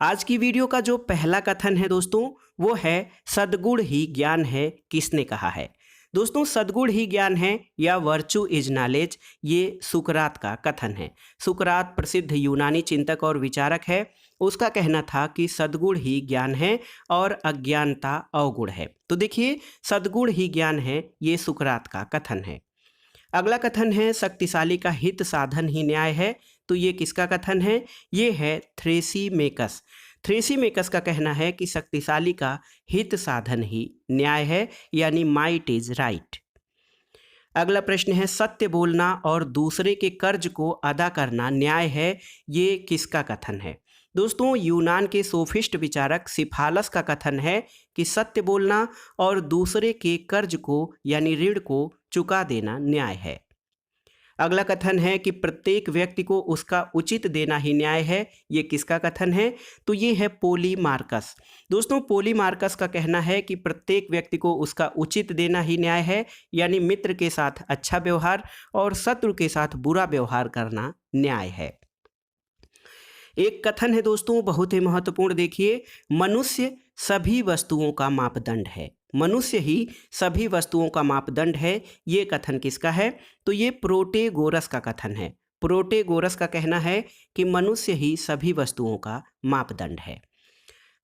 आज की वीडियो का जो पहला कथन है दोस्तों, वो है सद्गुण ही ज्ञान है, किसने कहा है। दोस्तों, सद्गुण ही ज्ञान है या वर्चू इज नॉलेज, ये सुकरात का कथन है। सुकरात प्रसिद्ध यूनानी चिंतक और विचारक है। उसका कहना था कि सद्गुण ही ज्ञान है और अज्ञानता अवगुण है। तो देखिए, सद्गुण ही ज्ञान है, ये सुकरात का कथन है। अगला कथन है शक्तिशाली का हित साधन ही न्याय है। तो ये किसका कथन है? ये है थ्रेसीमेकस। थ्रेसीमेकस का कहना है कि शक्तिशाली का हित साधन ही न्याय है, यानी माइट इज राइट। अगला प्रश्न है सत्य बोलना और दूसरे के कर्ज को अदा करना न्याय है, ये किसका कथन है? दोस्तों, यूनान के सोफिस्ट विचारक सिफालस का कथन है कि सत्य बोलना और दूसरे के कर्ज को यानी ऋण को चुका देना न्याय है। अगला कथन है कि प्रत्येक व्यक्ति को उसका उचित देना ही न्याय है, ये किसका कथन है? तो ये है पोलीमार्कस। दोस्तों, पोलीमार्कस का कहना है कि प्रत्येक व्यक्ति को उसका उचित देना ही न्याय है, यानी मित्र के साथ अच्छा व्यवहार और शत्रु के साथ बुरा व्यवहार करना न्याय है। एक कथन है दोस्तों, बहुत ही महत्वपूर्ण, देखिए, मनुष्य सभी वस्तुओं का मापदंड है। मनुष्य ही सभी वस्तुओं का मापदंड है, ये कथन किसका है? तो ये प्रोटेगोरस का कथन है। प्रोटेगोरस का कहना है कि मनुष्य ही सभी वस्तुओं का मापदंड है।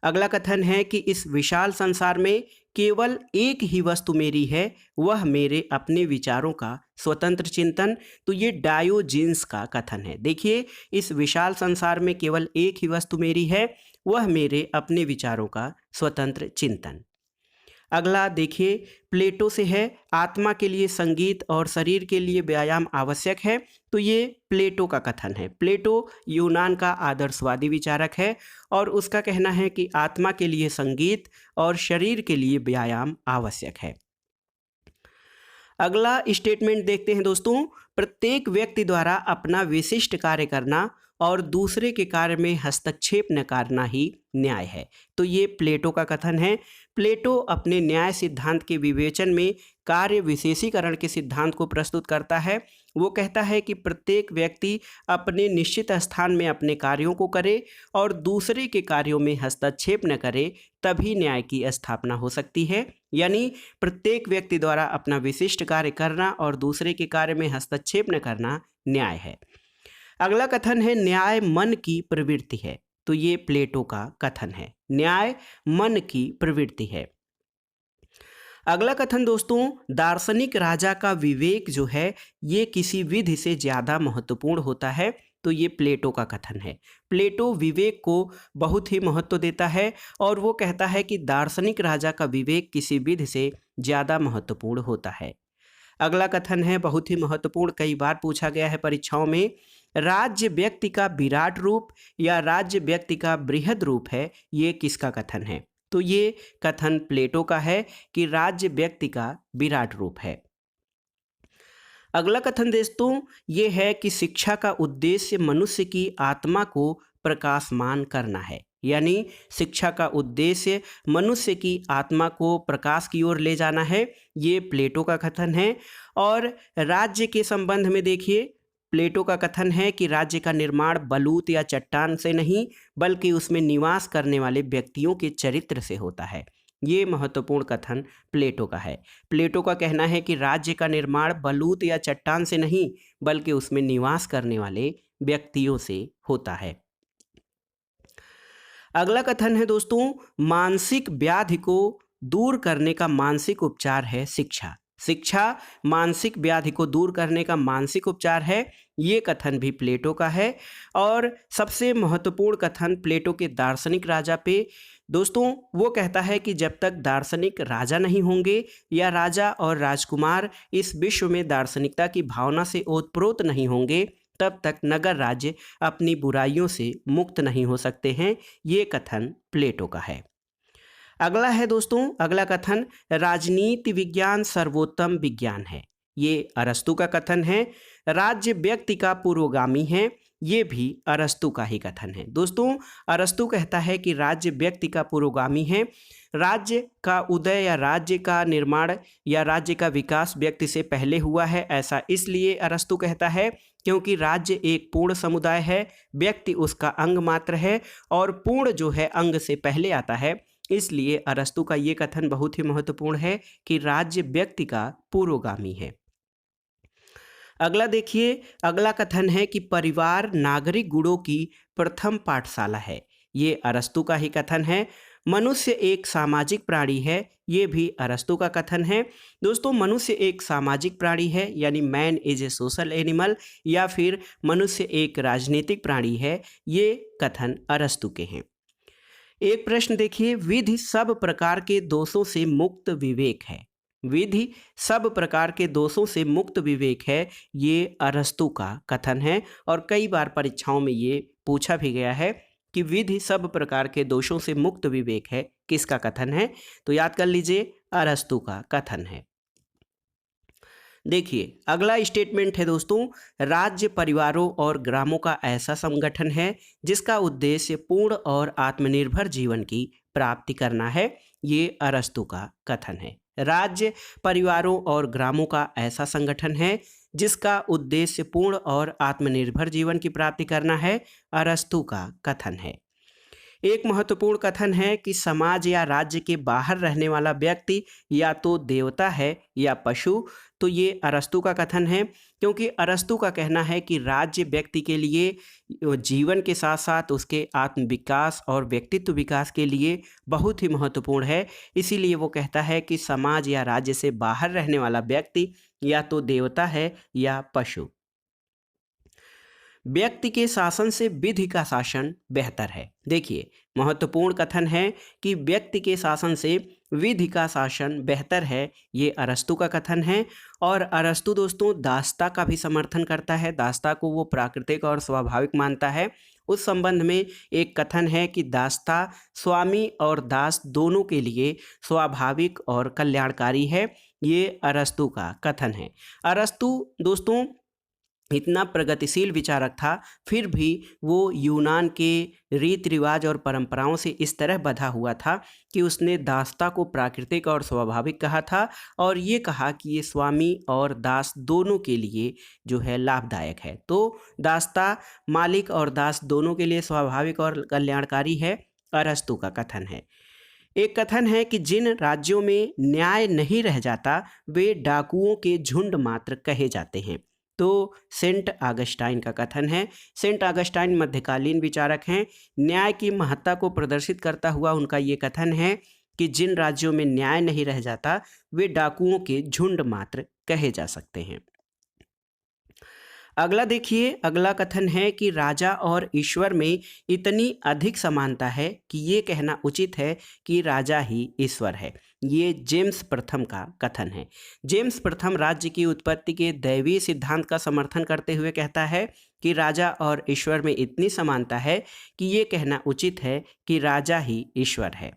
अगला कथन है कि इस विशाल संसार में केवल एक ही वस्तु मेरी है, वह मेरे अपने विचारों का स्वतंत्र चिंतन। तो ये डायोजेन्स का कथन है। देखिए, इस विशाल संसार में केवल एक ही वस्तु मेरी है, वह मेरे अपने विचारों का स्वतंत्र चिंतन। अगला देखिए, प्लेटो से है आत्मा के लिए संगीत और शरीर के लिए व्यायाम आवश्यक है। तो ये प्लेटो का कथन है। प्लेटो यूनान का आदर्शवादी विचारक है और उसका कहना है कि आत्मा के लिए संगीत और शरीर के लिए व्यायाम आवश्यक है। अगला स्टेटमेंट देखते हैं दोस्तों, प्रत्येक व्यक्ति द्वारा अपना विशिष्ट कार्य करना और दूसरे के कार्य में हस्तक्षेप न करना ही न्याय है। तो ये प्लेटो का कथन है। प्लेटो अपने न्याय सिद्धांत के विवेचन में कार्य विशेषीकरण के सिद्धांत को प्रस्तुत करता है। वो कहता है कि प्रत्येक व्यक्ति अपने निश्चित स्थान में अपने कार्यों को करे और दूसरे के कार्यों में हस्तक्षेप न करे, तभी न्याय की स्थापना हो सकती है। यानी प्रत्येक व्यक्ति द्वारा अपना विशिष्ट कार्य करना और दूसरे के कार्य में हस्तक्षेप न करना न्याय है। अगला कथन है न्याय मन की प्रवृत्ति है। तो ये प्लेटो का कथन है, न्याय मन की प्रवृत्ति है। अगला कथन दोस्तों, दार्शनिक राजा का विवेक जो है ये किसी विधि से ज़्यादा महत्वपूर्ण होता है। तो ये प्लेटो का कथन है। प्लेटो विवेक को बहुत ही महत्व देता है और वो कहता है कि दार्शनिक राजा का विवेक किसी विधि से ज़्यादा महत्वपूर्ण होता है। अगला कथन है बहुत ही महत्वपूर्ण, कई बार पूछा गया है परीक्षाओं में, राज्य व्यक्ति का विराट रूप या राज्य व्यक्ति का बृहद रूप है, ये किसका कथन है? तो ये कथन प्लेटो का है कि राज्य व्यक्ति का विराट रूप है। अगला कथन दोस्तों ये है कि शिक्षा का उद्देश्य मनुष्य की आत्मा को प्रकाशमान करना है। यानी शिक्षा का उद्देश्य मनुष्य की आत्मा को प्रकाश की ओर ले जाना है, ये प्लेटो का कथन है। और राज्य के संबंध में देखिए, प्लेटो का कथन है कि राज्य का निर्माण बलूत या चट्टान से नहीं, बल्कि उसमें निवास करने वाले व्यक्तियों के चरित्र से होता है। ये महत्वपूर्ण कथन प्लेटो का है। प्लेटो का कहना है कि राज्य का निर्माण बलूत या चट्टान से नहीं, बल्कि उसमें निवास करने वाले व्यक्तियों से होता है। अगला कथन है दोस्तों, मानसिक व्याधि को दूर करने का मानसिक उपचार है शिक्षा। शिक्षा मानसिक व्याधि को दूर करने का मानसिक उपचार है, ये कथन भी प्लेटो का है। और सबसे महत्वपूर्ण कथन प्लेटो के दार्शनिक राजा पे दोस्तों, वो कहता है कि जब तक दार्शनिक राजा नहीं होंगे या राजा और राजकुमार इस विश्व में दार्शनिकता की भावना से ओतप्रोत नहीं होंगे, तब तक नगर राज्य अपनी बुराइयों से मुक्त नहीं हो सकते हैं, ये कथन प्लेटो का है। अगला है दोस्तों, अगला कथन राजनीति विज्ञान सर्वोत्तम विज्ञान है, ये अरस्तु का कथन है। राज्य व्यक्ति का पूर्वगामी है, ये भी अरस्तु का ही कथन है। दोस्तों, अरस्तु कहता है कि राज्य व्यक्ति का पूर्वगामी है। राज्य का उदय या राज्य का निर्माण या राज्य का विकास व्यक्ति से पहले हुआ है, ऐसा इसलिए अरस्तु कहता है क्योंकि राज्य एक पूर्ण समुदाय है, व्यक्ति उसका अंग मात्र है और पूर्ण जो है अंग से पहले आता है। इसलिए अरस्तु का ये कथन बहुत ही महत्वपूर्ण है कि राज्य व्यक्ति का पूर्वगामी है। अगला देखिए, अगला कथन है कि परिवार नागरिक गुणों की प्रथम पाठशाला है। ये अरस्तु का ही कथन है। मनुष्य एक सामाजिक प्राणी है, ये भी अरस्तु का कथन है। दोस्तों, मनुष्य एक सामाजिक प्राणी है, यानी man is a social animal, या फिर मनुष्य एक राजनीतिक प्राणी है, ये कथन अरस्तु के हैं। एक प्रश्न देखिए, विधि सब प्रकार के दोषों से मुक्त विवेक है। विधि सब प्रकार के दोषों से मुक्त विवेक है, ये अरस्तु का कथन है और कई बार परीक्षाओं में ये पूछा भी गया है कि विधि सब प्रकार के दोषों से मुक्त विवेक है, किसका कथन है? तो याद कर लीजिए, अरस्तु का कथन है। देखिए, अगला स्टेटमेंट है दोस्तों, राज्य परिवारों और ग्रामों का ऐसा संगठन है जिसका उद्देश्य पूर्ण और आत्मनिर्भर जीवन की प्राप्ति करना है। ये अरस्तु का कथन है। राज्य परिवारों और ग्रामों का ऐसा संगठन है जिसका उद्देश्य पूर्ण और आत्मनिर्भर जीवन की प्राप्ति करना है, अरस्तु का कथन है। एक महत्वपूर्ण कथन है कि समाज या राज्य के बाहर रहने वाला व्यक्ति या तो देवता है या पशु। तो ये अरस्तु का कथन है, क्योंकि अरस्तु का कहना है कि राज्य व्यक्ति के लिए जीवन के साथ साथ उसके आत्म विकास और व्यक्तित्व विकास के लिए बहुत ही महत्वपूर्ण है। इसीलिए वो कहता है कि समाज या राज्य से बाहर रहने वाला व्यक्ति या तो देवता है या पशु। व्यक्ति के शासन से विधि का शासन बेहतर है। देखिए, महत्वपूर्ण कथन है कि व्यक्ति के शासन से विधि का शासन बेहतर है, ये अरस्तु का कथन है। और अरस्तु दोस्तों दासता का भी समर्थन करता है। दासता को वो प्राकृतिक और स्वाभाविक मानता है। उस संबंध में एक कथन है कि दासता स्वामी और दास दोनों के लिए स्वाभाविक और कल्याणकारी है, ये अरस्तु का कथन है। अरस्तु दोस्तों इतना प्रगतिशील विचारक था, फिर भी वो यूनान के रीति रिवाज और परंपराओं से इस तरह बंधा हुआ था कि उसने दासता को प्राकृतिक और स्वाभाविक कहा था और ये कहा कि ये स्वामी और दास दोनों के लिए जो है लाभदायक है। तो दासता मालिक और दास दोनों के लिए स्वाभाविक और कल्याणकारी है, अरस्तु का कथन है। एक कथन है कि जिन राज्यों में न्याय नहीं रह जाता वे डाकुओं के झुंड मात्र कहे जाते हैं। तो सेंट ऑगस्टाइन का कथन है। सेंट ऑगस्टाइन मध्यकालीन विचारक हैं। न्याय की महत्ता को प्रदर्शित करता हुआ उनका ये कथन है कि जिन राज्यों में न्याय नहीं रह जाता वे डाकुओं के झुंड मात्र कहे जा सकते हैं। अगला देखिए, अगला कथन है कि राजा और ईश्वर में इतनी अधिक समानता है कि ये कहना उचित है कि राजा ही ईश्वर है। ये जेम्स प्रथम का कथन है। जेम्स प्रथम राज्य की उत्पत्ति के दैवीय सिद्धांत का समर्थन करते हुए कहता है कि राजा और ईश्वर में इतनी समानता है कि ये कहना उचित है कि राजा ही ईश्वर है।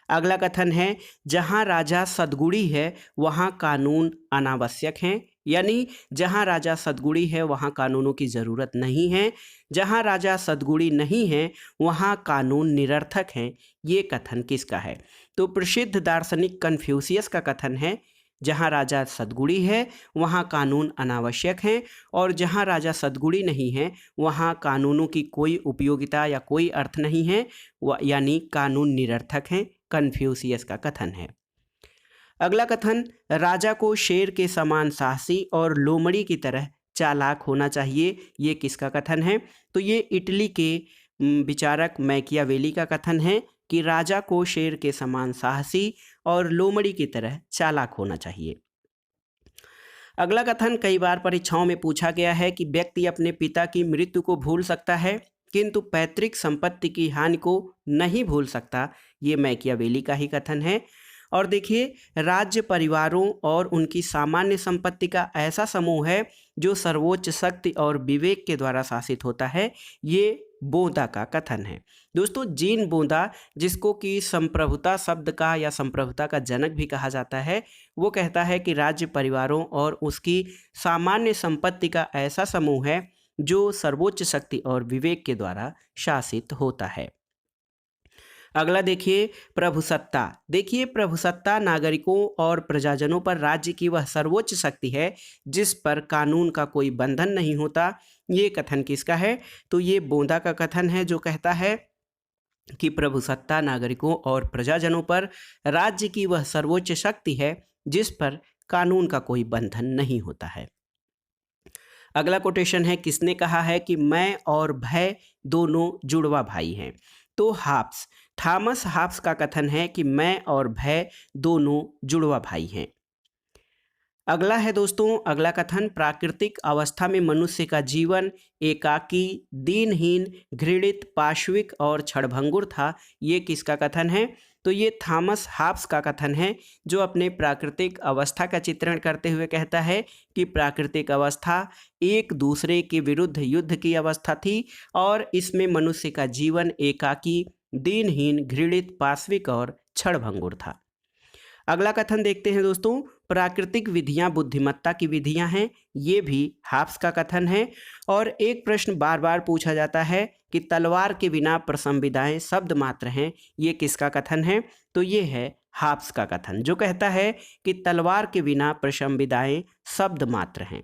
अगला कथन है, जहाँ राजा सद्गुणी है वहाँ कानून अनावश्यक हैं, यानी जहाँ राजा सद्गुणी है वहाँ कानूनों की ज़रूरत नहीं है, जहाँ राजा सद्गुणी नहीं है वहाँ कानून निरर्थक हैं। ये कथन किसका है? तो प्रसिद्ध दार्शनिक कन्फ्यूशियस का कथन है, जहाँ राजा सद्गुणी है वहाँ कानून अनावश्यक हैं और जहाँ राजा सद्गुणी नहीं है वहाँ कानूनों की कोई उपयोगिता या कोई अर्थ नहीं है, यानी कानून निरर्थक हैं। कन्फ्यूशियस का कथन है। अगला कथन, राजा को शेर के समान साहसी और लोमड़ी की तरह चालाक होना चाहिए। ये किसका कथन है? तो ये इटली के विचारक मैकियावेली का कथन है कि राजा को शेर के समान साहसी और लोमड़ी की तरह चालाक होना चाहिए। अगला कथन कई बार परीक्षाओं में पूछा गया है कि व्यक्ति अपने पिता की मृत्यु को भूल सकता है किंतु पैतृक संपत्ति की हानि को नहीं भूल सकता। ये मैकियावेली का ही कथन है। और देखिए, राज्य परिवारों और उनकी सामान्य संपत्ति का ऐसा समूह है जो सर्वोच्च शक्ति और विवेक के द्वारा शासित होता है। ये बोधा का कथन है। दोस्तों, जीन बोधा, जिसको कि संप्रभुता शब्द का या संप्रभुता का जनक भी कहा जाता है, वो कहता है कि राज्य परिवारों और उसकी सामान्य संपत्ति का ऐसा समूह है जो सर्वोच्च शक्ति और विवेक के द्वारा शासित होता है। अगला देखिए प्रभुसत्ता। देखिए प्रभुसत्ता नागरिकों और प्रजाजनों पर राज्य की वह सर्वोच्च शक्ति है जिस पर कानून का कोई बंधन नहीं होता। ये कथन किसका है? तो ये बोंदा का कथन है जो कहता है कि प्रभुसत्ता नागरिकों और प्रजाजनों पर राज्य की वह सर्वोच्च शक्ति है जिस पर कानून का कोई बंधन नहीं होता है। अगला कोटेशन है, किसने कहा है कि मैं और भय दोनों जुड़वा भाई हैं? तो हाब्स, थॉमस हाब्स का कथन है कि मैं और भय दोनों जुड़वा भाई हैं। अगला है दोस्तों, अगला कथन, प्राकृतिक अवस्था में मनुष्य का जीवन एकाकी, दीनहीन, घृणित, पाशविक और क्षणभंगुर था। ये किसका कथन है? तो ये थॉमस हाब्स का कथन है जो अपने प्राकृतिक अवस्था का चित्रण करते हुए कहता है कि प्राकृतिक अवस्था एक दूसरे के विरुद्ध युद्ध की अवस्था थी और इसमें मनुष्य का जीवन एकाकी, दीनहीन, घृणित, पाशविक और क्षणभंगुर था। अगला कथन देखते हैं दोस्तों, प्राकृतिक विधियां बुद्धिमत्ता की विधियां हैं। ये भी हाब्स का कथन है। और एक प्रश्न बार बार पूछा जाता है कि तलवार के बिना प्रसंविदाएं शब्द मात्र हैं। ये किसका कथन है? तो ये है हाब्स का कथन जो कहता है कि तलवार के बिना प्रसंविदाएं शब्द मात्र हैं।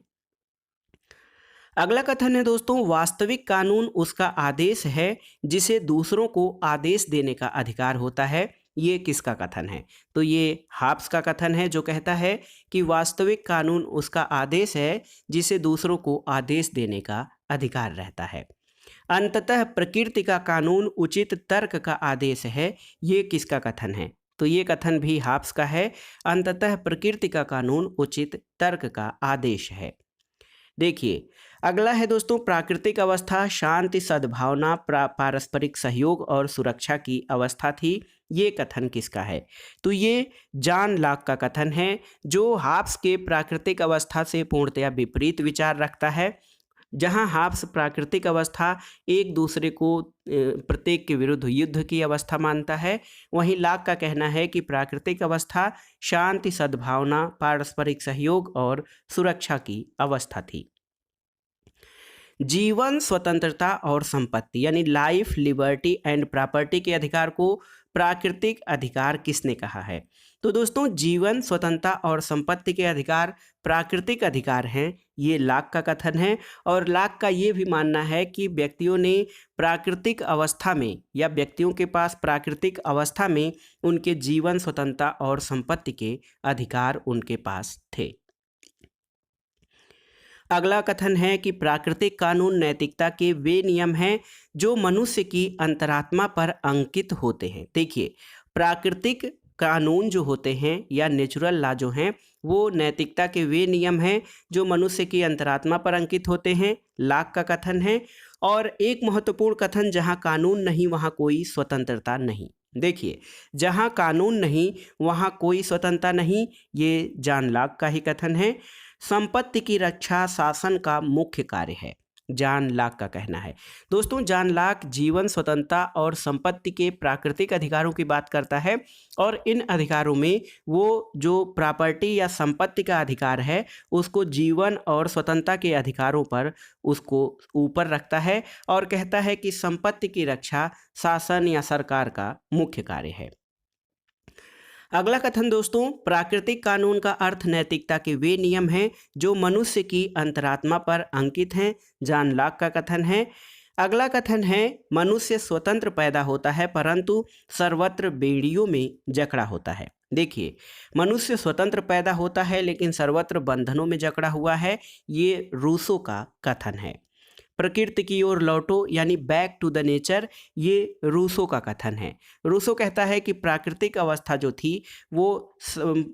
अगला कथन है दोस्तों, वास्तविक कानून उसका आदेश है जिसे दूसरों को आदेश देने का अधिकार होता है। ये किसका कथन है? तो ये हाब्स का कथन है जो कहता है कि वास्तविक कानून उसका आदेश है जिसे दूसरों को आदेश देने का अधिकार रहता है। अंततः प्रकृति का कानून उचित तर्क का आदेश है। ये किसका कथन है? तो ये कथन भी हाब्स का है। अंततः प्रकृति का कानून उचित तर्क का आदेश है। देखिए अगला है दोस्तों, प्राकृतिक अवस्था शांति, सद्भावना, पारस्परिक सहयोग और सुरक्षा की अवस्था थी। ये कथन किसका है? तो ये जॉन लॉक का कथन है जो हाब्स के प्राकृतिक अवस्था से पूर्णतया विपरीत विचार रखता है। जहां हाब्स प्राकृतिक अवस्था एक दूसरे को प्रत्येक के विरुद्ध युद्ध की अवस्था मानता है, वहीं लॉक का कहना है कि प्राकृतिक अवस्था शांति, सद्भावना, पारस्परिक सहयोग और सुरक्षा की अवस्था थी। जीवन, स्वतंत्रता और संपत्ति यानी लाइफ, लिबर्टी एंड प्रॉपर्टी के अधिकार को प्राकृतिक अधिकार किसने कहा है? तो दोस्तों जीवन, स्वतंत्रता और संपत्ति के अधिकार प्राकृतिक अधिकार हैं। ये लॉक का कथन है। और लॉक का ये भी मानना है कि व्यक्तियों ने प्राकृतिक अवस्था में या व्यक्तियों के पास प्राकृतिक अवस्था में उनके जीवन, स्वतंत्रता और संपत्ति के अधिकार उनके पास थे। अगला कथन है कि प्राकृतिक कानून नैतिकता के वे नियम हैं जो मनुष्य की अंतरात्मा पर अंकित होते हैं। देखिए प्राकृतिक कानून जो होते हैं या नेचुरल लॉ जो हैं वो नैतिकता के वे नियम हैं जो मनुष्य की अंतरात्मा पर अंकित होते हैं। लॉक का कथन है। और एक महत्वपूर्ण कथन, जहां कानून नहीं वहां कोई स्वतंत्रता नहीं। देखिए जहां कानून नहीं वहां कोई स्वतंत्रता नहीं, ये जॉन लॉक का ही कथन है। संपत्ति की रक्षा शासन का मुख्य कार्य है, जॉन लॉक का कहना है। दोस्तों जॉन लॉक जीवन, स्वतंत्रता और संपत्ति के प्राकृतिक अधिकारों की बात करता है और इन अधिकारों में वो जो प्रॉपर्टी या संपत्ति का अधिकार है उसको जीवन और स्वतंत्रता के अधिकारों पर उसको ऊपर रखता है और कहता है कि संपत्ति की रक्षा शासन या सरकार का मुख्य कार्य है। अगला कथन दोस्तों, प्राकृतिक कानून का अर्थ नैतिकता के वे नियम हैं जो मनुष्य की अंतरात्मा पर अंकित हैं। जॉन लॉक का कथन है। अगला कथन है, मनुष्य स्वतंत्र पैदा होता है परंतु सर्वत्र बेड़ियों में जकड़ा होता है। देखिए मनुष्य स्वतंत्र पैदा होता है लेकिन सर्वत्र बंधनों में जकड़ा हुआ है। ये रूसो का कथन है। प्रकृति की ओर लौटो यानी बैक टू द नेचर, ये रूसो का कथन है। रूसो कहता है कि प्राकृतिक अवस्था जो थी वो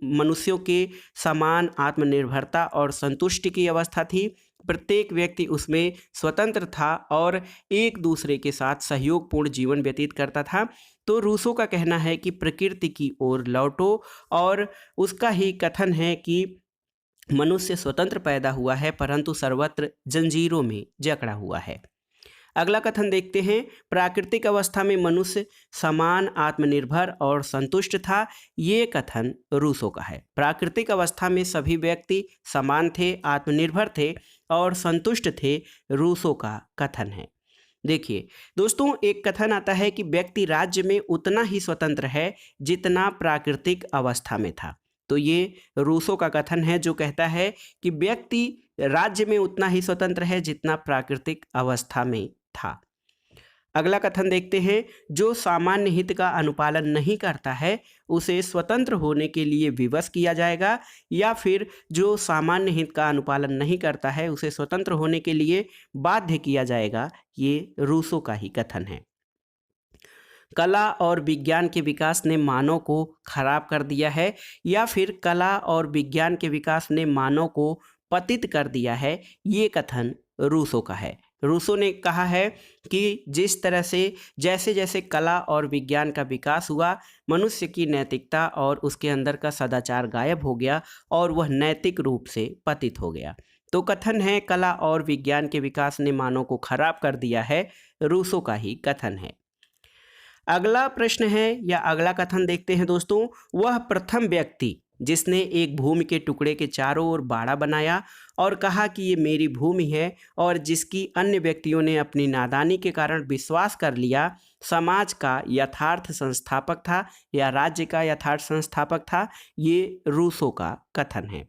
मनुष्यों के समान आत्मनिर्भरता और संतुष्टि की अवस्था थी। प्रत्येक व्यक्ति उसमें स्वतंत्र था और एक दूसरे के साथ सहयोगपूर्ण जीवन व्यतीत करता था। तो रूसो का कहना है कि प्रकृति की ओर लौटो और उसका ही कथन है कि मनुष्य स्वतंत्र पैदा हुआ है परंतु सर्वत्र जंजीरों में जकड़ा हुआ है। अगला कथन देखते हैं, प्राकृतिक अवस्था में मनुष्य समान, आत्मनिर्भर और संतुष्ट था। ये कथन रूसो का है। प्राकृतिक अवस्था में सभी व्यक्ति समान थे, आत्मनिर्भर थे और संतुष्ट थे, रूसो का कथन है। देखिए दोस्तों, एक कथन आता है कि व्यक्ति राज्य में उतना ही स्वतंत्र है जितना प्राकृतिक अवस्था में था। तो ये रूसो का कथन है जो कहता है कि व्यक्ति राज्य में उतना ही स्वतंत्र है जितना प्राकृतिक अवस्था में था। अगला कथन देखते हैं, जो सामान्य हित का अनुपालन नहीं करता है उसे स्वतंत्र होने के लिए विवश किया जाएगा, या फिर जो सामान्य हित का अनुपालन नहीं करता है उसे स्वतंत्र होने के लिए बाध्य किया जाएगा। ये रूसो का ही कथन है। कला और विज्ञान के विकास ने मानव को खराब कर दिया है, या फिर कला और विज्ञान के विकास ने मानव को पतित कर दिया है, ये कथन रूसो का है। रूसो ने कहा है कि जिस तरह से जैसे जैसे कला और विज्ञान का विकास हुआ, मनुष्य की नैतिकता और उसके अंदर का सदाचार गायब हो गया और वह नैतिक रूप से पतित हो गया। तो कथन है, कला और विज्ञान के विकास ने मानव को खराब कर दिया है, रूसो का ही कथन है। अगला प्रश्न है या अगला कथन देखते हैं दोस्तों, वह प्रथम व्यक्ति जिसने एक भूमि के टुकड़े के चारों ओर बाड़ा बनाया और कहा कि ये मेरी भूमि है, और जिसकी अन्य व्यक्तियों ने अपनी नादानी के कारण विश्वास कर लिया, समाज का यथार्थ संस्थापक था या राज्य का यथार्थ संस्थापक था, ये रूसो का कथन है।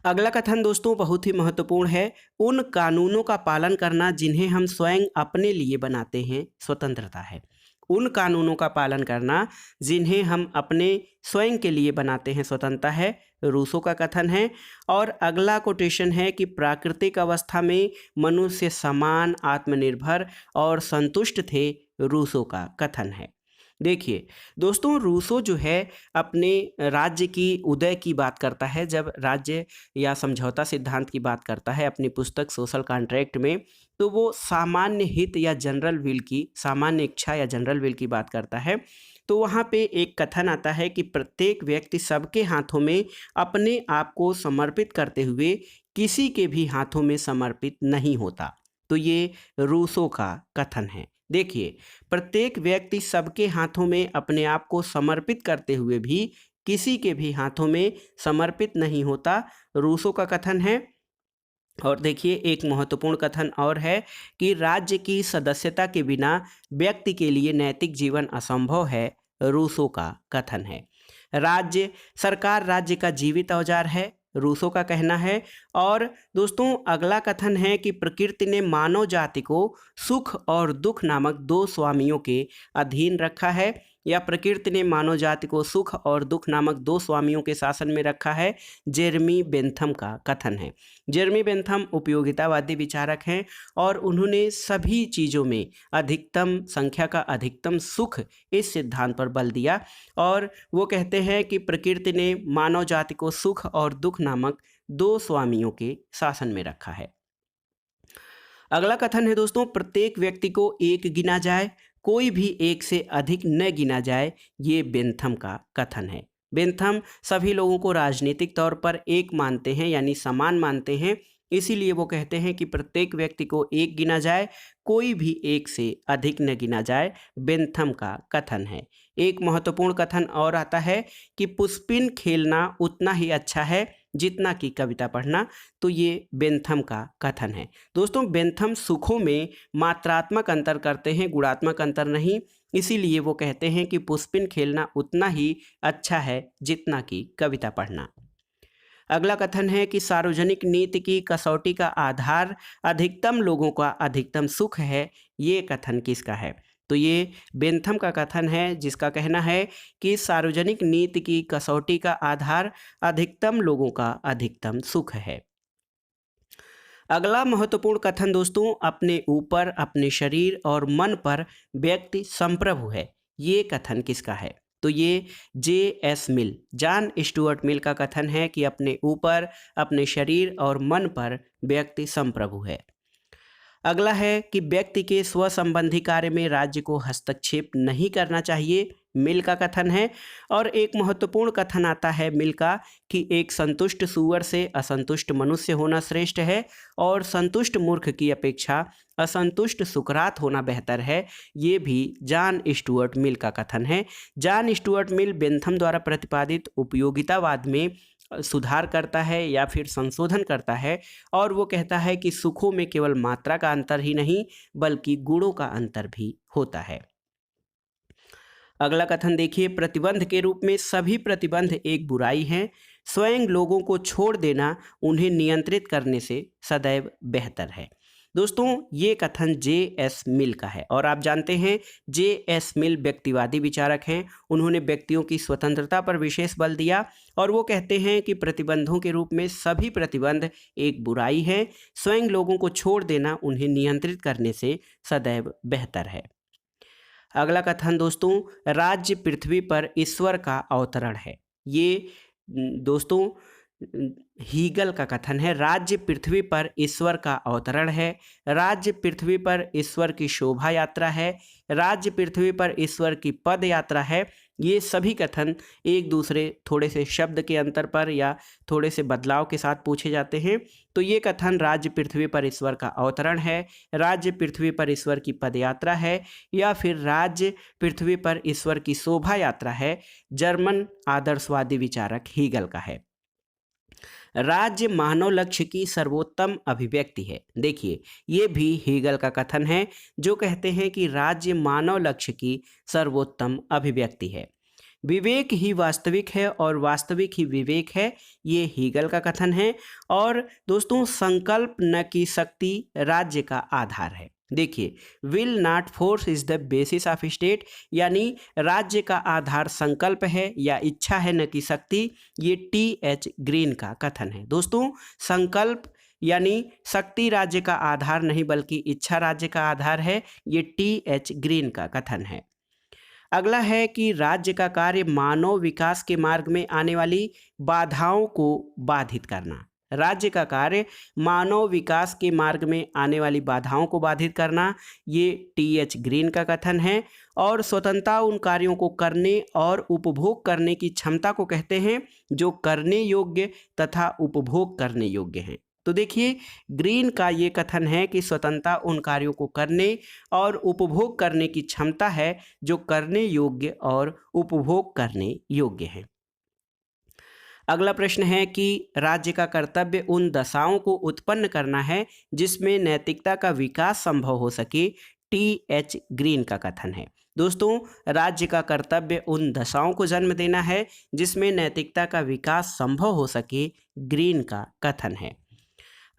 अगला कथन दोस्तों बहुत ही महत्वपूर्ण है, उन कानूनों का पालन करना जिन्हें हम स्वयं अपने लिए बनाते हैं स्वतंत्रता है। उन कानूनों का पालन करना जिन्हें हम अपने स्वयं के लिए बनाते हैं स्वतंत्रता है, रूसो का कथन है। और अगला कोटेशन है कि प्राकृतिक अवस्था में मनुष्य समान, आत्मनिर्भर और संतुष्ट थे, रूसो का कथन है। देखिए दोस्तों, रूसो जो है अपने राज्य की उदय की बात करता है, जब राज्य या समझौता सिद्धांत की बात करता है अपनी पुस्तक सोशल कॉन्ट्रैक्ट में, तो वो सामान्य हित या जनरल विल की, सामान्य इच्छा या जनरल विल की बात करता है। तो वहाँ पे एक कथन आता है कि प्रत्येक व्यक्ति सबके हाथों में अपने आप को समर्पित करते हुए किसी के भी हाथों में समर्पित नहीं होता। तो ये रूसो का कथन है। देखिए, प्रत्येक व्यक्ति सबके हाथों में अपने आप को समर्पित करते हुए भी किसी के भी हाथों में समर्पित नहीं होता, रूसो का कथन है। और देखिए एक महत्वपूर्ण कथन और है कि राज्य की सदस्यता के बिना व्यक्ति के लिए नैतिक जीवन असंभव है, रूसो का कथन है। सरकार राज्य का जीवित औजार है, रूसो का कहना है। और दोस्तों अगला कथन है कि प्रकृति ने मानव जाति को सुख और दुख नामक दो स्वामियों के अधीन रखा है, या प्रकृति ने मानव जाति को सुख और दुख नामक दो स्वामियों के शासन में रखा है, जेरेमी बेंथम का कथन है। जेरेमी बेंथम उपयोगितावादी विचारक हैं और उन्होंने सभी चीज़ों में अधिकतम संख्या का अधिकतम सुख इस सिद्धांत पर बल दिया, और वो कहते हैं कि प्रकृति ने मानव जाति को सुख और दुख नामक दो स्वामियों के शासन में रखा है। अगला कथन है दोस्तों, प्रत्येक व्यक्ति को एक गिना जाए, कोई भी एक से अधिक न गिना जाए, ये बेंथम का कथन है। बेंथम सभी लोगों को राजनीतिक तौर पर एक मानते हैं, यानी समान मानते हैं, इसीलिए वो कहते हैं कि प्रत्येक व्यक्ति को एक गिना जाए, कोई भी एक से अधिक न गिना जाए, बेंथम का कथन है। एक महत्वपूर्ण कथन और आता है कि पुष्पिन खेलना उतना ही अच्छा है जितना कि कविता पढ़ना, तो ये बेंथम का कथन है। दोस्तों बेंथम सुखों में मात्रात्मक अंतर करते हैं, गुणात्मक अंतर नहीं, इसीलिए वो कहते हैं कि पुष्पिन खेलना उतना ही अच्छा है जितना कि कविता पढ़ना। अगला कथन है कि सार्वजनिक नीति की कसौटी का आधार अधिकतम लोगों का अधिकतम सुख है, ये कथन किसका है? तो ये बेंथम का कथन है, जिसका कहना है कि सार्वजनिक नीति की कसौटी का आधार अधिकतम लोगों का अधिकतम सुख है। अगला महत्वपूर्ण कथन दोस्तों, अपने ऊपर, अपने शरीर और मन पर व्यक्ति संप्रभु है, ये कथन किसका है? तो ये J.S. मिल, जॉन स्टुअर्ट मिल का कथन है कि अपने ऊपर, अपने शरीर और मन पर व्यक्ति संप्रभु है। अगला है कि व्यक्ति के स्व संबंधी कार्य में राज्य को हस्तक्षेप नहीं करना चाहिए, मिल का कथन है। और एक महत्वपूर्ण कथन आता है मिल का कि एक संतुष्ट सूअर से असंतुष्ट मनुष्य होना श्रेष्ठ है, और संतुष्ट मूर्ख की अपेक्षा असंतुष्ट सुकरात होना बेहतर है, ये भी जॉन स्टुअर्ट मिल का कथन है। जॉन स्टुअर्ट मिल बेंथम द्वारा प्रतिपादित उपयोगितावाद में सुधार करता है या फिर संशोधन करता है, और वो कहता है कि सुखों में केवल मात्रा का अंतर ही नहीं बल्कि गुणों का अंतर भी होता है। अगला कथन देखिए, प्रतिबंध के रूप में सभी प्रतिबंध एक बुराई है, स्वयं लोगों को छोड़ देना उन्हें नियंत्रित करने से सदैव बेहतर है। दोस्तों, ये कथन जे.एस. मिल का है और आप जानते हैं जे.एस. मिल व्यक्तिवादी विचारक हैं। उन्होंने व्यक्तियों की स्वतंत्रता पर विशेष बल दिया और वो कहते हैं कि प्रतिबंधों के रूप में सभी प्रतिबंध एक बुराई है, स्वयं लोगों को छोड़ देना उन्हें नियंत्रित करने से सदैव बेहतर है। अगला कथन दोस्तों, राज्य पृथ्वी पर ईश्वर का अवतरण है। ये दोस्तों हीगल का कथन है। राज्य पृथ्वी पर ईश्वर का अवतरण है, राज्य पृथ्वी पर ईश्वर की शोभा यात्रा है, राज्य पृथ्वी पर ईश्वर की पद यात्रा है। ये सभी कथन एक दूसरे थोड़े से शब्द के अंतर पर या थोड़े से बदलाव के साथ पूछे जाते हैं। तो ये कथन राज्य पृथ्वी पर ईश्वर का अवतरण है, राज्य पृथ्वी पर ईश्वर की पदयात्रा है, या फिर राज्य पृथ्वी पर ईश्वर की शोभा यात्रा है, जर्मन आदर्शवादी विचारक हीगल का है। राज्य मानव लक्ष्य की सर्वोत्तम अभिव्यक्ति है। देखिए, ये भी हीगल का कथन है जो कहते हैं कि राज्य मानव लक्ष्य की सर्वोत्तम अभिव्यक्ति है। विवेक ही वास्तविक है और वास्तविक ही विवेक है, ये हीगल का कथन है। और दोस्तों, संकल्प न की शक्ति राज्य का आधार है। देखिए, will not force is the basis of state, यानी राज्य का आधार संकल्प है या इच्छा है न कि शक्ति, ये टी.एच. ग्रीन का कथन है। दोस्तों, संकल्प यानी शक्ति राज्य का आधार नहीं बल्कि इच्छा राज्य का आधार है, ये टी.एच. ग्रीन का कथन है। अगला है कि राज्य का कार्य मानव विकास के मार्ग में आने वाली बाधाओं को बाधित करना। राज्य का कार्य मानव विकास के मार्ग में आने वाली बाधाओं को बाधित करना, ये टी.एच. ग्रीन का कथन है। और स्वतंत्रता उन कार्यों को करने और उपभोग करने की क्षमता को कहते हैं जो करने योग्य तथा उपभोग करने योग्य हैं। तो देखिए, ग्रीन का ये कथन है कि स्वतंत्रता उन कार्यों को करने और उपभोग करने की क्षमता है जो करने योग्य और उपभोग करने योग्य है। अगला प्रश्न है कि राज्य का कर्तव्य उन दशाओं को उत्पन्न करना है जिसमें नैतिकता का विकास संभव हो सके, टी.एच. ग्रीन का कथन है। दोस्तों, राज्य का कर्तव्य उन दशाओं को जन्म देना है जिसमें नैतिकता का विकास संभव हो सके, ग्रीन का कथन है।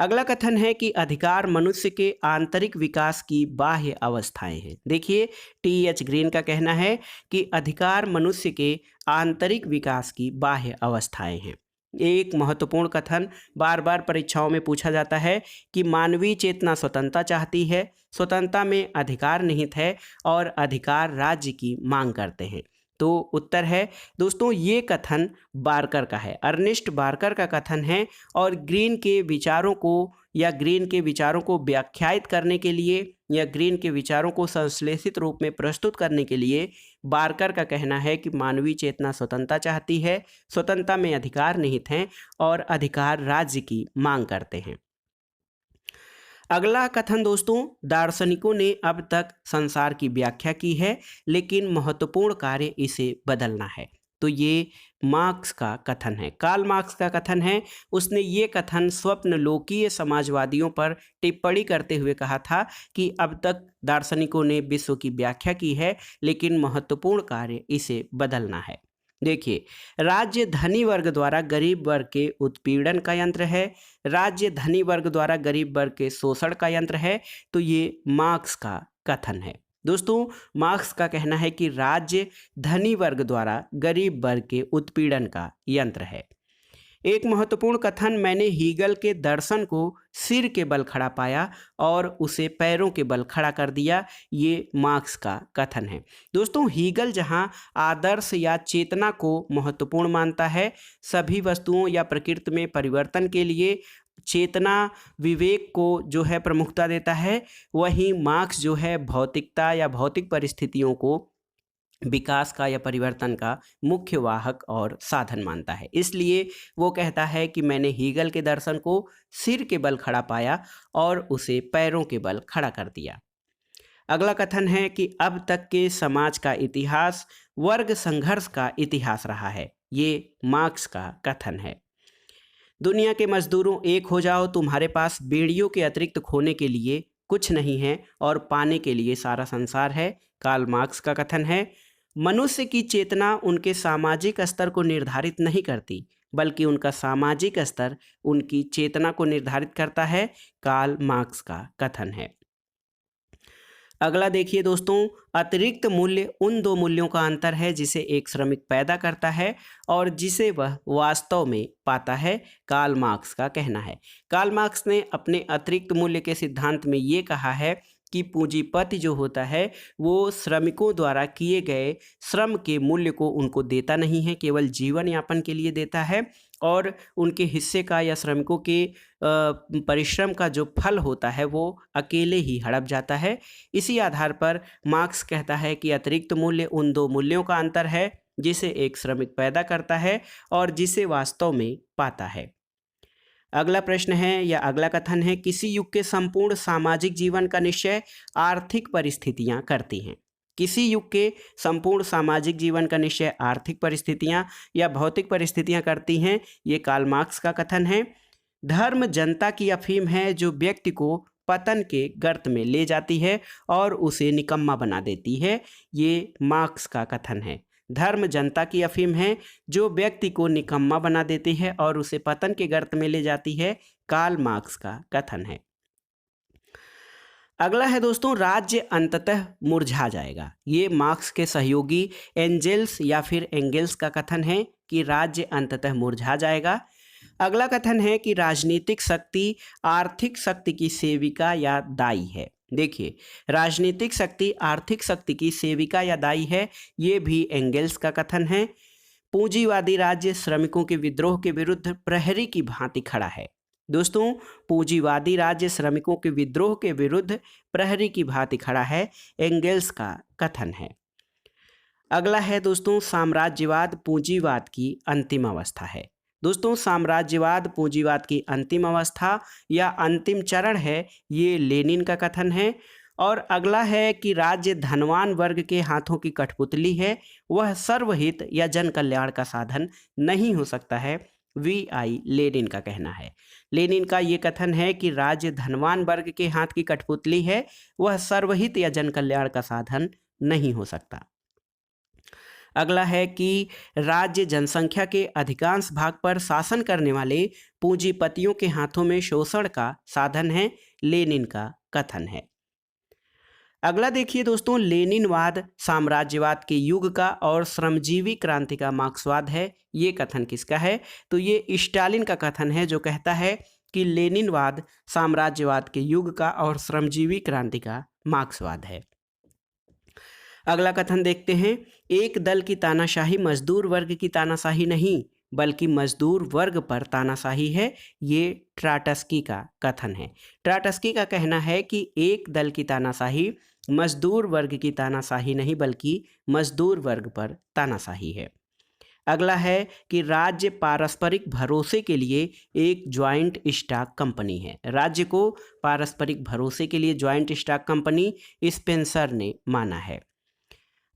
अगला कथन है कि अधिकार मनुष्य के आंतरिक विकास की बाह्य अवस्थाएं हैं। देखिए, टी.एच. ग्रीन का कहना है कि अधिकार मनुष्य के आंतरिक विकास की बाह्य अवस्थाएं हैं। एक महत्वपूर्ण कथन बार बार परीक्षाओं में पूछा जाता है कि मानवीय चेतना स्वतंत्रता चाहती है, स्वतंत्रता में अधिकार निहित है और अधिकार राज्य की मांग करते हैं। तो उत्तर है दोस्तों, ये कथन बार्कर का है, अर्नेस्ट बार्कर का कथन है। और ग्रीन के विचारों को या ग्रीन के विचारों को व्याख्यायित करने के लिए या ग्रीन के विचारों को संश्लेषित रूप में प्रस्तुत करने के लिए बार्कर का कहना है कि मानवीय चेतना स्वतंत्रता चाहती है, स्वतंत्रता में अधिकार निहित हैं और अधिकार राज्य की मांग करते हैं। अगला कथन दोस्तों, दार्शनिकों ने अब तक संसार की व्याख्या की है लेकिन महत्वपूर्ण कार्य इसे बदलना है। तो ये मार्क्स का कथन है, कार्ल मार्क्स का कथन है। उसने ये कथन स्वप्नलोकीय समाजवादियों पर टिप्पणी करते हुए कहा था कि अब तक दार्शनिकों ने विश्व की व्याख्या की है लेकिन महत्वपूर्ण कार्य इसे बदलना है। देखिए, राज्य धनी वर्ग द्वारा गरीब वर्ग के उत्पीड़न का यंत्र है, राज्य धनी वर्ग द्वारा गरीब वर्ग के शोषण का यंत्र है। तो ये मार्क्स का कथन है। दोस्तों, मार्क्स का कहना है कि राज्य धनी वर्ग द्वारा गरीब वर्ग के उत्पीड़न का यंत्र है। एक महत्वपूर्ण कथन, मैंने हीगल के दर्शन को सिर के बल खड़ा पाया और उसे पैरों के बल खड़ा कर दिया, ये मार्क्स का कथन है। दोस्तों, हीगल जहां आदर्श या चेतना को महत्वपूर्ण मानता है, सभी वस्तुओं या प्रकृति में परिवर्तन के लिए चेतना विवेक को जो है प्रमुखता देता है, वहीं मार्क्स जो है भौतिकता या भौतिक परिस्थितियों को विकास का या परिवर्तन का मुख्य वाहक और साधन मानता है। इसलिए वो कहता है कि मैंने हीगल के दर्शन को सिर के बल खड़ा पाया और उसे पैरों के बल खड़ा कर दिया। अगला कथन है कि अब तक के समाज का इतिहास वर्ग संघर्ष का इतिहास रहा है, ये मार्क्स का कथन है। दुनिया के मजदूरों एक हो जाओ, तुम्हारे पास बेड़ियों के अतिरिक्त खोने के लिए कुछ नहीं है और पाने के लिए सारा संसार है। कार्ल मार्क्स का कथन है। मनुष्य की चेतना उनके सामाजिक स्तर को निर्धारित नहीं करती, बल्कि उनका सामाजिक स्तर उनकी चेतना को निर्धारित करता है। कार्ल मार्क्स का कथन है। अगला देखिए दोस्तों, अतिरिक्त मूल्य उन दो मूल्यों का अंतर है जिसे एक श्रमिक पैदा करता है और जिसे वह वास्तव में पाता है। कार्ल मार्क्स का कहना है। कार्ल मार्क्स ने अपने अतिरिक्त मूल्य के सिद्धांत में ये कहा है कि पूंजीपति जो होता है वो श्रमिकों द्वारा किए गए श्रम के मूल्य को उनको देता नहीं है, केवल जीवन यापन के लिए देता है, और उनके हिस्से का या श्रमिकों के परिश्रम का जो फल होता है वो अकेले ही हड़प जाता है। इसी आधार पर मार्क्स कहता है कि अतिरिक्त मूल्य उन दो मूल्यों का अंतर है जिसे एक श्रमिक पैदा करता है और जिसे वास्तव में पाता है। अगला प्रश्न है या अगला कथन है, किसी युग के संपूर्ण सामाजिक जीवन का निश्चय आर्थिक परिस्थितियां करती हैं। किसी युग के संपूर्ण सामाजिक जीवन का निश्चय आर्थिक परिस्थितियां या भौतिक परिस्थितियां करती हैं। ये कार्ल मार्क्स का कथन है। धर्म जनता की अफीम है जो व्यक्ति को पतन के गर्त में ले जाती है और उसे निकम्मा बना देती है। ये मार्क्स का कथन है। धर्म जनता की अफीम है जो व्यक्ति को निकम्मा बना देती है और उसे पतन के गर्त में ले जाती है। कार्ल मार्क्स का कथन है। अगला है दोस्तों, राज्य अंततः मुरझा जाएगा। ये मार्क्स के सहयोगी एंजेल्स या फिर एंगेल्स का कथन है कि राज्य अंततः मुरझा जाएगा। अगला कथन है कि राजनीतिक शक्ति आर्थिक शक्ति की सेविका या दाई है। देखिए, राजनीतिक शक्ति आर्थिक शक्ति की सेविका या दाई है, ये भी एंगेल्स का कथन है। पूंजीवादी राज्य श्रमिकों के विद्रोह के विरुद्ध प्रहरी की भांति खड़ा है। दोस्तों, पूंजीवादी राज्य श्रमिकों के विद्रोह के विरुद्ध प्रहरी की भांति खड़ा है, एंगेल्स का कथन है। अगला है दोस्तों, साम्राज्यवाद पूंजीवाद की अंतिम अवस्था है। दोस्तों, साम्राज्यवाद पूंजीवाद की अंतिम अवस्था या अंतिम चरण है, ये लेनिन का कथन है। और अगला है कि राज्य धनवान वर्ग के हाथों की कठपुतली है, वह सर्वहित या जन कल्याण का साधन नहीं हो सकता है। V.I. लेनिन का कहना है। लेनिन का ये कथन है कि राज्य धनवान वर्ग के हाथ की कठपुतली है, वह सर्वहित या जन कल्याण का साधन नहीं हो सकता। अगला है कि राज्य जनसंख्या के अधिकांश भाग पर शासन करने वाले पूंजीपतियों के हाथों में शोषण का साधन है। लेनिन का कथन है। अगला देखिए दोस्तों, लेनिनवाद साम्राज्यवाद के युग का और श्रमजीवी क्रांति का मार्क्सवाद है। ये कथन किसका है? तो ये स्टालिन का कथन है, जो कहता है कि लेनिनवाद साम्राज्यवाद के युग का और श्रमजीवी क्रांति का मार्क्सवाद है। अगला कथन देखते हैं, एक दल की तानाशाही मजदूर वर्ग की तानाशाही नहीं, बल्कि मजदूर वर्ग पर तानाशाही है। ये ट्राटस्की का कथन है। ट्राटस्की का कहना है कि एक दल की तानाशाही मजदूर वर्ग की तानाशाही नहीं, बल्कि मजदूर वर्ग पर तानाशाही है। अगला है कि राज्य पारस्परिक भरोसे के लिए एक ज्वाइंट स्टॉक कंपनी है। राज्य को पारस्परिक भरोसे के लिए ज्वाइंट स्टॉक कंपनी स्पेंसर ने माना है।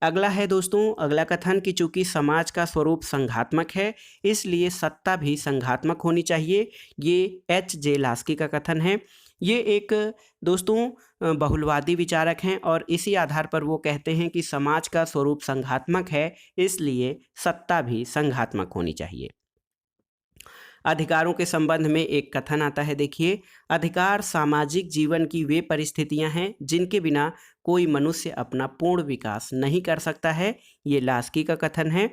अगला है दोस्तों, अगला कथन कि चूंकि समाज का स्वरूप संघात्मक है, इसलिए सत्ता भी संघात्मक होनी चाहिए। ये H.J. लास्की का कथन है। ये एक दोस्तों बहुलवादी विचारक हैं और इसी आधार पर वो कहते हैं कि समाज का स्वरूप संघात्मक है, इसलिए सत्ता भी संघात्मक होनी चाहिए। अधिकारों के संबंध में एक कथन आता है। देखिए, अधिकार सामाजिक जीवन की वे परिस्थितियां हैं जिनके बिना कोई मनुष्य अपना पूर्ण विकास नहीं कर सकता है। ये लास्की का कथन है।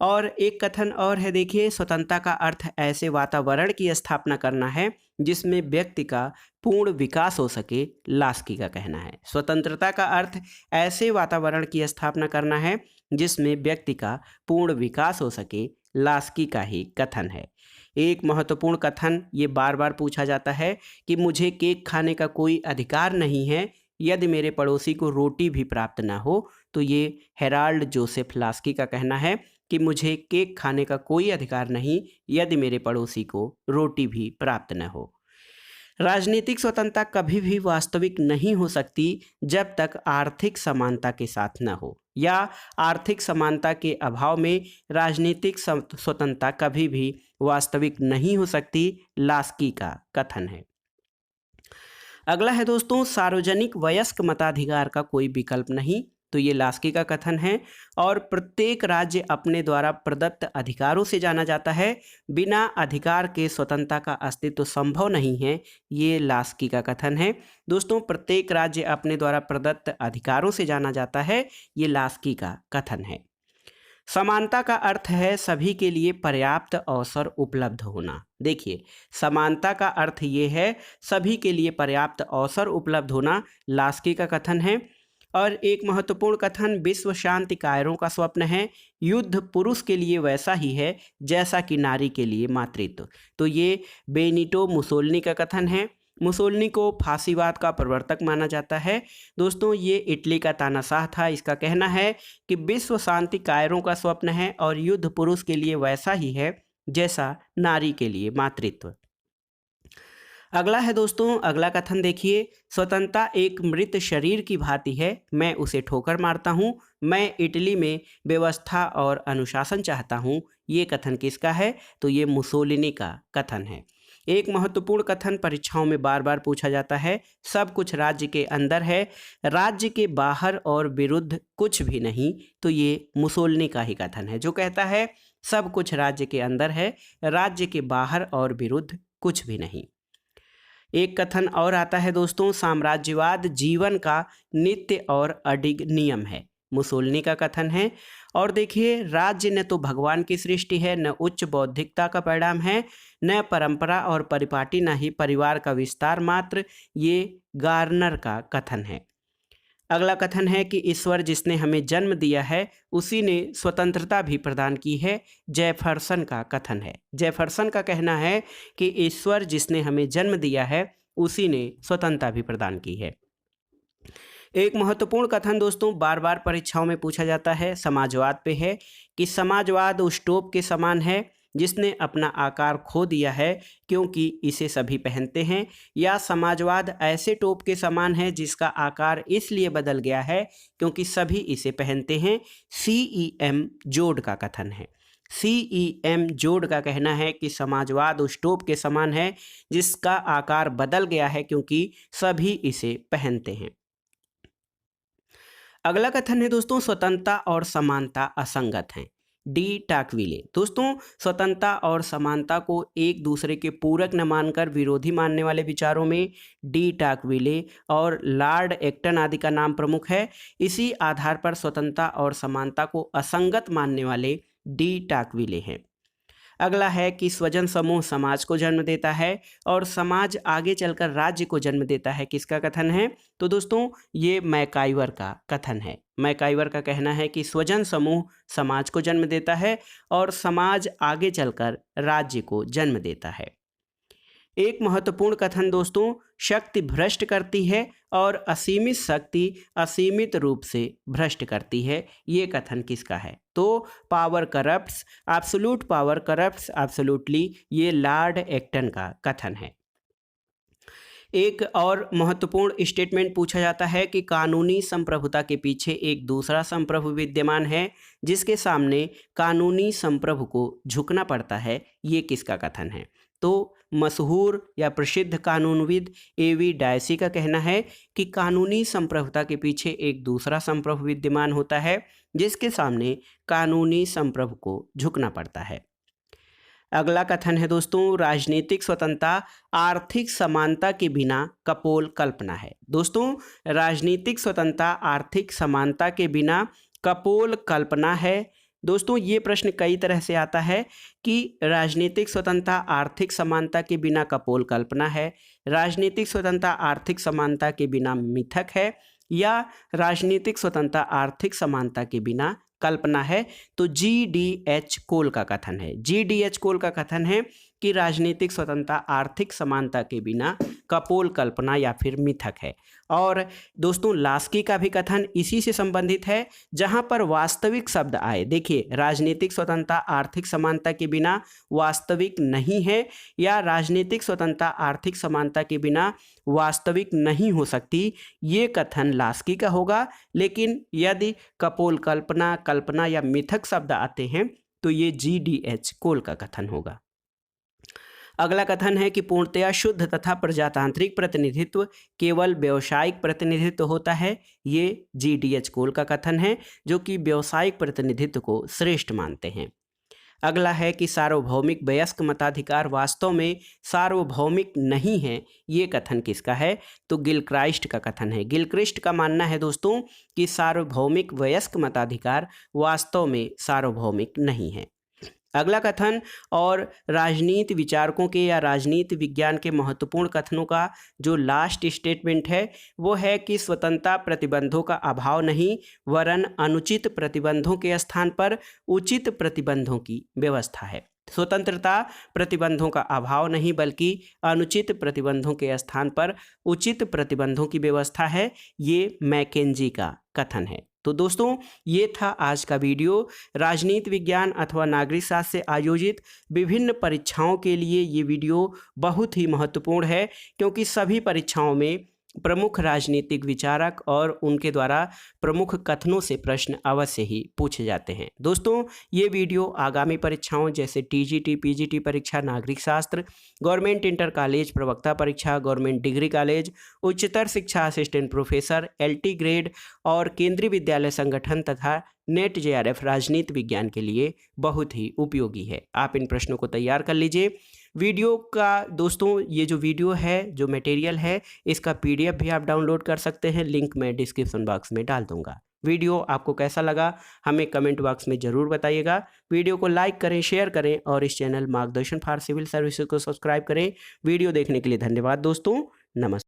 और एक कथन और है, देखिए, स्वतंत्रता का अर्थ ऐसे वातावरण की स्थापना करना है जिसमें व्यक्ति का पूर्ण विकास हो सके। लास्की का कहना है स्वतंत्रता का अर्थ ऐसे वातावरण की स्थापना करना है जिसमें व्यक्ति का पूर्ण विकास हो सके। लास्की का ही कथन है। एक महत्वपूर्ण कथन ये बार बार पूछा जाता है कि मुझे केक खाने का कोई अधिकार नहीं है यदि मेरे पड़ोसी को रोटी भी प्राप्त ना हो। तो ये हेराल्ड जोसेफ लास्की का कहना है कि मुझे केक खाने का कोई अधिकार नहीं यदि मेरे पड़ोसी को रोटी भी प्राप्त न हो। राजनीतिक स्वतंत्रता कभी भी वास्तविक नहीं हो सकती जब तक आर्थिक समानता के साथ न हो। या आर्थिक समानता के अभाव में राजनीतिक स्वतंत्रता कभी भी वास्तविक नहीं हो सकती, लास्की का कथन है। अगला है दोस्तों, सार्वजनिक वयस्क मताधिकार का कोई विकल्प नहीं, तो ये लास्की का कथन है। और प्रत्येक राज्य अपने द्वारा प्रदत्त अधिकारों से जाना जाता है, बिना अधिकार के स्वतंत्रता का अस्तित्व संभव नहीं है, ये लास्की का कथन है। दोस्तों, प्रत्येक राज्य अपने द्वारा प्रदत्त अधिकारों से जाना जाता है, ये लास्की का कथन है। समानता का अर्थ है सभी के लिए पर्याप्त अवसर उपलब्ध होना। देखिए, समानता का अर्थ ये है सभी के लिए पर्याप्त अवसर उपलब्ध होना, लास्की का कथन है। और एक महत्वपूर्ण कथन, विश्व शांति कायरों का स्वप्न है, युद्ध पुरुष के लिए वैसा ही है जैसा कि नारी के लिए मातृत्व। तो ये बेनिटो मुसोलिनी का कथन है। मुसोलिनी को फांसीवाद का प्रवर्तक माना जाता है। दोस्तों, ये इटली का तानाशाह था। इसका कहना है कि विश्व शांति कायरों का स्वप्न है और युद्ध पुरुष के लिए वैसा ही है जैसा नारी के लिए मातृत्व। अगला है दोस्तों, अगला कथन देखिए, स्वतंत्रता एक मृत शरीर की भांति है, मैं उसे ठोकर मारता हूँ, मैं इटली में व्यवस्था और अनुशासन चाहता हूँ। ये कथन किसका है? तो ये मुसोलिनी का कथन है। एक महत्वपूर्ण कथन परीक्षाओं में बार बार पूछा जाता है, सब कुछ राज्य के अंदर है, राज्य के बाहर और विरुद्ध कुछ भी नहीं। तो ये मुसोलिनी का ही कथन है, जो कहता है सब कुछ राज्य के अंदर है, राज्य के बाहर और विरुद्ध कुछ भी नहीं। एक कथन और आता है दोस्तों, साम्राज्यवाद जीवन का नित्य और अडिग नियम है, मुसोलिनी का कथन है। और देखिए, राज्य न तो भगवान की सृष्टि है, न उच्च बौद्धिकता का परिणाम है, न परंपरा और परिपाटी, न ही परिवार का विस्तार मात्र, ये गार्नर का कथन है। अगला कथन है कि ईश्वर जिसने हमें जन्म दिया है उसी ने स्वतंत्रता भी प्रदान की है, जेफरसन का कथन है। जेफरसन का कहना है कि ईश्वर जिसने हमें जन्म दिया है उसी ने स्वतंत्रता भी प्रदान की है। एक महत्वपूर्ण कथन दोस्तों बार बार परीक्षाओं में पूछा जाता है, समाजवाद पे है कि समाजवाद उस टोप के समान है जिसने अपना आकार खो दिया है क्योंकि इसे सभी पहनते हैं, या समाजवाद ऐसे टोप के समान है जिसका आकार इसलिए बदल गया है क्योंकि सभी इसे पहनते हैं। CEM जोड का कथन है। CEM जोड का कहना है कि समाजवाद उस टोप के समान है जिसका आकार बदल गया है क्योंकि सभी इसे पहनते हैं। अगला कथन है दोस्तों, स्वतंत्रता और समानता असंगत हैं, डी टाकविले। दोस्तों, स्वतंत्रता और समानता को एक दूसरे के पूरक न मानकर विरोधी मानने वाले विचारों में डी टाकविले और लॉर्ड एक्टन आदि का नाम प्रमुख है। इसी आधार पर स्वतंत्रता और समानता को असंगत मानने वाले डी टाकविले हैं। अगला है कि स्वजन समूह समाज को जन्म देता है और समाज आगे चलकर राज्य को जन्म देता है, किसका कथन है? तो दोस्तों, ये मैकाइवर का कथन है। मैकाइवर का कहना है कि स्वजन समूह समाज को जन्म देता है और समाज आगे चलकर राज्य को जन्म देता है। एक महत्वपूर्ण कथन दोस्तों, शक्ति भ्रष्ट करती है और असीमित शक्ति असीमित रूप से भ्रष्ट करती है, ये कथन किसका है? तो power corrupts, absolute power corrupts absolutely, ये लॉर्ड एक्टन का कथन है। एक और महत्वपूर्ण स्टेटमेंट पूछा जाता है कि कानूनी संप्रभुता के पीछे एक दूसरा संप्रभु विद्यमान है जिसके सामने कानूनी संप्रभु को झुकना पड़ता है, ये किसका कथन है? तो मशहूर या प्रसिद्ध कानूनविद A.V. डायसी का कहना है कि कानूनी संप्रभुता के पीछे एक दूसरा संप्रभु विद्यमान होता है जिसके सामने कानूनी संप्रभु को झुकना पड़ता है। अगला कथन है दोस्तों, राजनीतिक स्वतंत्रता आर्थिक समानता के बिना कपोल कल्पना है। दोस्तों, राजनीतिक स्वतंत्रता आर्थिक समानता के बिना कपोल कल्पना है। दोस्तों, ये प्रश्न कई तरह से आता है कि राजनीतिक स्वतंत्रता आर्थिक समानता के बिना कपोल कल्पना है, राजनीतिक स्वतंत्रता आर्थिक समानता के बिना मिथक है, या राजनीतिक स्वतंत्रता आर्थिक समानता के बिना कल्पना है। तो GDH कोल का कथन है। GDH कोल का कथन है कि राजनीतिक स्वतंत्रता आर्थिक समानता के बिना कपोल कल्पना या फिर मिथक है। और दोस्तों लास्की का भी कथन इसी से संबंधित है, जहां पर वास्तविक शब्द आए। देखिए, राजनीतिक स्वतंत्रता आर्थिक समानता के बिना वास्तविक नहीं है, या राजनीतिक स्वतंत्रता आर्थिक समानता के बिना वास्तविक नहीं हो सकती, ये कथन लास्की का होगा। लेकिन यदि कपोल कल्पना, कल्पना या मिथक शब्द आते हैं तो ये GDH कोल का कथन होगा। अगला कथन है कि पूर्णतया शुद्ध तथा प्रजातांत्रिक प्रतिनिधित्व केवल व्यवसायिक प्रतिनिधित्व होता है। ये GDH कोल का कथन है, जो कि व्यवसायिक प्रतिनिधित्व को श्रेष्ठ मानते हैं। अगला है कि सार्वभौमिक वयस्क मताधिकार वास्तव में सार्वभौमिक नहीं है। ये कथन किसका है? तो गिलक्राइस्ट का कथन है। गिलक्रिस्ट का मानना है दोस्तों कि सार्वभौमिक वयस्क मताधिकार वास्तव में सार्वभौमिक नहीं है। अगला कथन और राजनीति विचारकों के या राजनीति विज्ञान के महत्वपूर्ण कथनों का जो लास्ट स्टेटमेंट है वो है कि स्वतंत्रता प्रतिबंधों का अभाव नहीं, वरन अनुचित प्रतिबंधों के स्थान पर उचित प्रतिबंधों की व्यवस्था है। स्वतंत्रता प्रतिबंधों का अभाव नहीं, बल्कि अनुचित प्रतिबंधों के स्थान पर उचित प्रतिबंधों की व्यवस्था है। ये मैकेंजी का कथन है। तो दोस्तों ये था आज का वीडियो। राजनीति विज्ञान अथवा नागरिक शास्त्र से आयोजित विभिन्न परीक्षाओं के लिए ये वीडियो बहुत ही महत्वपूर्ण है, क्योंकि सभी परीक्षाओं में प्रमुख राजनीतिक विचारक और उनके द्वारा प्रमुख कथनों से प्रश्न अवश्य ही पूछे जाते हैं। दोस्तों ये वीडियो आगामी परीक्षाओं जैसे TGT, PGT परीक्षा, नागरिक शास्त्र, गवर्नमेंट इंटर कॉलेज प्रवक्ता परीक्षा, गवर्नमेंट डिग्री कॉलेज, उच्चतर शिक्षा असिस्टेंट प्रोफेसर, LT ग्रेड और केंद्रीय विद्यालय संगठन तथा नेट JRF राजनीति विज्ञान के लिए बहुत ही उपयोगी है। आप इन प्रश्नों को तैयार कर लीजिए। वीडियो का दोस्तों ये जो वीडियो है, जो मटेरियल है, इसका PDF भी आप डाउनलोड कर सकते हैं। लिंक मैं डिस्क्रिप्शन बॉक्स में डाल दूंगा। वीडियो आपको कैसा लगा हमें कमेंट बॉक्स में ज़रूर बताइएगा। वीडियो को लाइक करें, शेयर करें और इस चैनल मार्गदर्शन फॉर सिविल सर्विसेज को सब्सक्राइब करें। वीडियो देखने के लिए धन्यवाद दोस्तों। नमस्कार।